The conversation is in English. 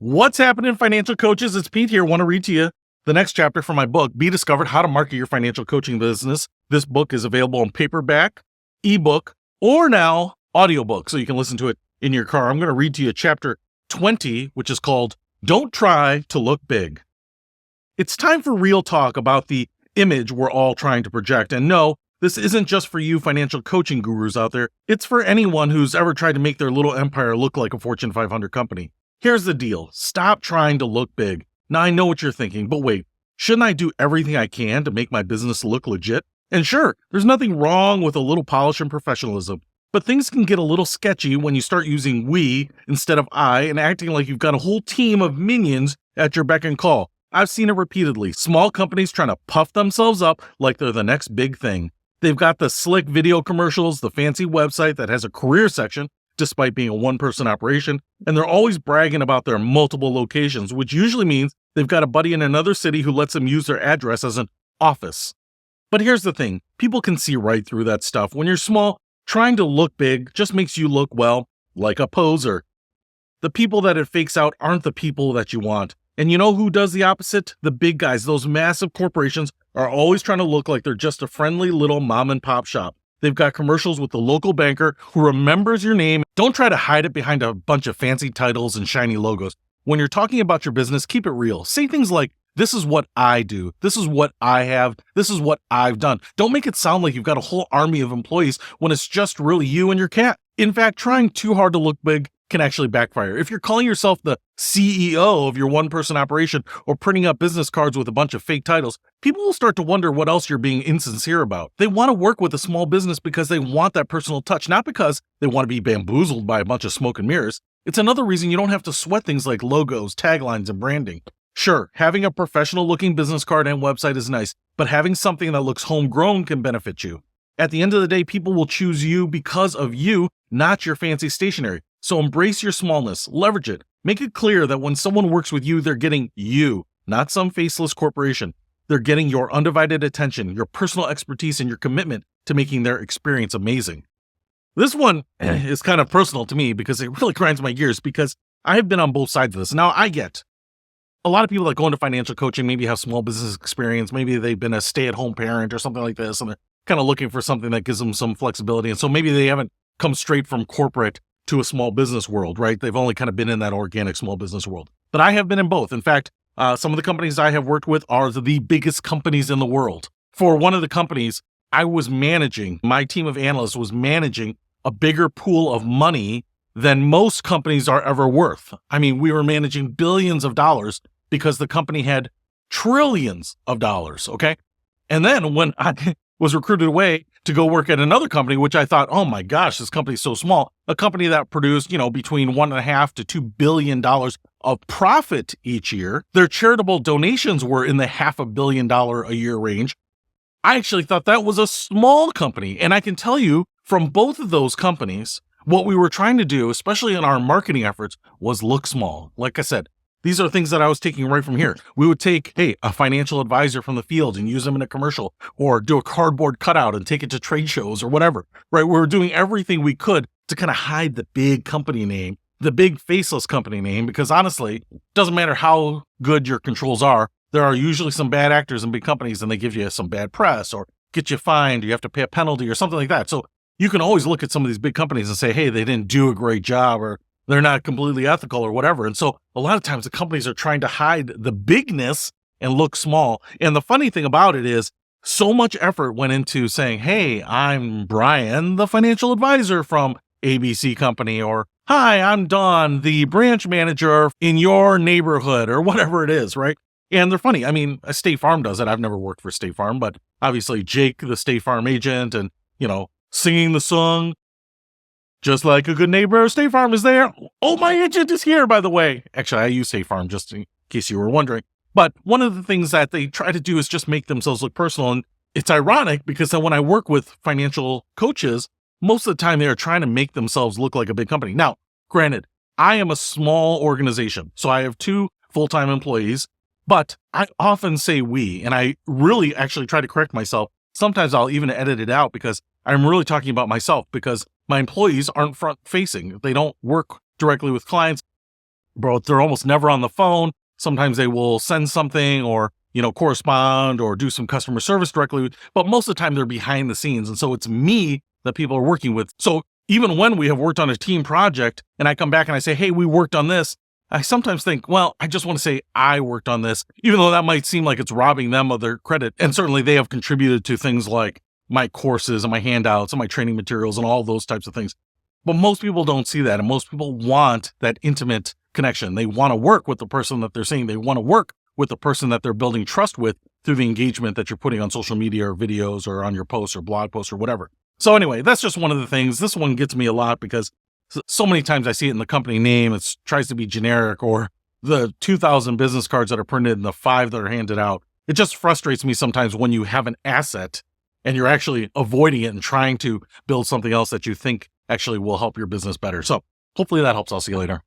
What's happening, financial coaches? It's Pete here. Want to read to you the next chapter from my book, Be Discovered: How to Market Your Financial Coaching Business. This book is available in paperback, ebook, or now audiobook, so you can listen to it in your car. I'm going to read to you chapter 20, which is called Don't Try to Look Big. It's time for real talk about the image we're all trying to project. And no, this isn't just for you financial coaching gurus out there. It's for anyone who's ever tried to make their little empire look like a Fortune 500 company. Here's the deal. Stop trying to look big. Now, I know what you're thinking, but wait, shouldn't I do everything I can to make my business look legit? And sure, there's nothing wrong with a little polish and professionalism, but things can get a little sketchy when you start using we instead of I and acting like you've got a whole team of minions at your beck and call. I've seen it repeatedly. Small companies trying to puff themselves up like they're the next big thing. They've got the slick video commercials, the fancy website that has a career section, despite being a one-person operation, and they're always bragging about their multiple locations, which usually means they've got a buddy in another city who lets them use their address as an office. But here's the thing. People can see right through that stuff. When you're small, trying to look big just makes you look, well, like a poser. The people that it fakes out aren't the people that you want. And you know who does the opposite? The big guys. Those massive corporations are always trying to look like they're just a friendly little mom and pop shop. They've got commercials with the local banker who remembers your name. Don't try to hide it behind a bunch of fancy titles and shiny logos. When you're talking about your business, keep it real. Say things like, this is what I do. This is what I have. This is what I've done. Don't make it sound like you've got a whole army of employees when it's just really you and your cat. In fact, trying too hard to look big can actually backfire. If you're calling yourself the CEO of your one-person operation or printing up business cards with a bunch of fake titles, people will start to wonder what else you're being insincere about. They want to work with a small business because they want that personal touch, not because they want to be bamboozled by a bunch of smoke and mirrors. It's another reason you don't have to sweat things like logos, taglines, and branding. Sure, having a professional-looking business card and website is nice, but having something that looks homegrown can benefit you. At the end of the day, people will choose you because of you, not your fancy stationery. So embrace your smallness, leverage it. Make it clear that when someone works with you, they're getting you, not some faceless corporation. They're getting your undivided attention, your personal expertise, and your commitment to making their experience amazing. This one is kind of personal to me because it really grinds my gears because I have been on both sides of this. Now, I get a lot of people that go into financial coaching maybe have small business experience. Maybe they've been a stay-at-home parent or something like this, and they're kind of looking for something that gives them some flexibility. And so maybe they haven't come straight from corporate to a small business world, right? They've only kind of been in that organic small business world. But I have been in both. In fact, some of the companies I have worked with are the biggest companies in the world. For one of the companies, my team of analysts was managing a bigger pool of money than most companies are ever worth. I mean, we were managing billions of dollars because the company had trillions of dollars, okay? And then when I was recruited away to go work at another company, which I thought, oh my gosh, this company's so small, a company that produced, between $1.5 to $2 billion of profit each year. Their charitable donations were in the $500 million a year range. I actually thought that was a small company. And I can tell you from both of those companies, what we were trying to do, especially in our marketing efforts, was look small. Like I said, these are things that I was taking right from here. We would take, a financial advisor from the field and use them in a commercial or do a cardboard cutout and take it to trade shows or whatever, right? We were doing everything we could to kind of hide the big company name, the big faceless company name, because honestly, it doesn't matter how good your controls are. There are usually some bad actors in big companies and they give you some bad press or get you fined or you have to pay a penalty or something like that. So you can always look at some of these big companies and say, hey, they didn't do a great job or they're not completely ethical or whatever. And so a lot of times the companies are trying to hide the bigness and look small. And the funny thing about it is so much effort went into saying, hey, I'm Brian, the financial advisor from ABC company, or hi, I'm Don, the branch manager in your neighborhood or whatever it is, right? And they're funny. I mean, State Farm does it. I've never worked for State Farm, but obviously Jake, the State Farm agent, and, singing the song, just like a good neighbor, State Farm is there. Oh, my agent is here, by the way. Actually, I use State Farm just in case you were wondering. But one of the things that they try to do is just make themselves look personal. And it's ironic because then when I work with financial coaches, most of the time they are trying to make themselves look like a big company. Now, granted, I am a small organization, so I have 2 full-time employees, but I often say we, and I really actually try to correct myself. Sometimes I'll even edit it out because I'm really talking about myself because my employees aren't front-facing. They don't work directly with clients. Bro, they're almost never on the phone. Sometimes they will send something or, correspond or do some customer service directly, but most of the time they're behind the scenes. And so it's me that people are working with. So even when we have worked on a team project and I come back and I say, hey, we worked on this, I sometimes think, well, I just want to say I worked on this, even though that might seem like it's robbing them of their credit. And certainly they have contributed to things like my courses and my handouts and my training materials and all those types of things. But most people don't see that. And most people want that intimate connection. They want to work with the person that they're seeing. They want to work with the person that they're building trust with through the engagement that you're putting on social media or videos or on your posts or blog posts or whatever. So anyway, that's just one of the things. This one gets me a lot because so many times I see it in the company name. It tries to be generic, or the 2,000 business cards that are printed and the 5 that are handed out. It just frustrates me sometimes when you have an asset and you're actually avoiding it and trying to build something else that you think actually will help your business better. So hopefully that helps. I'll see you later.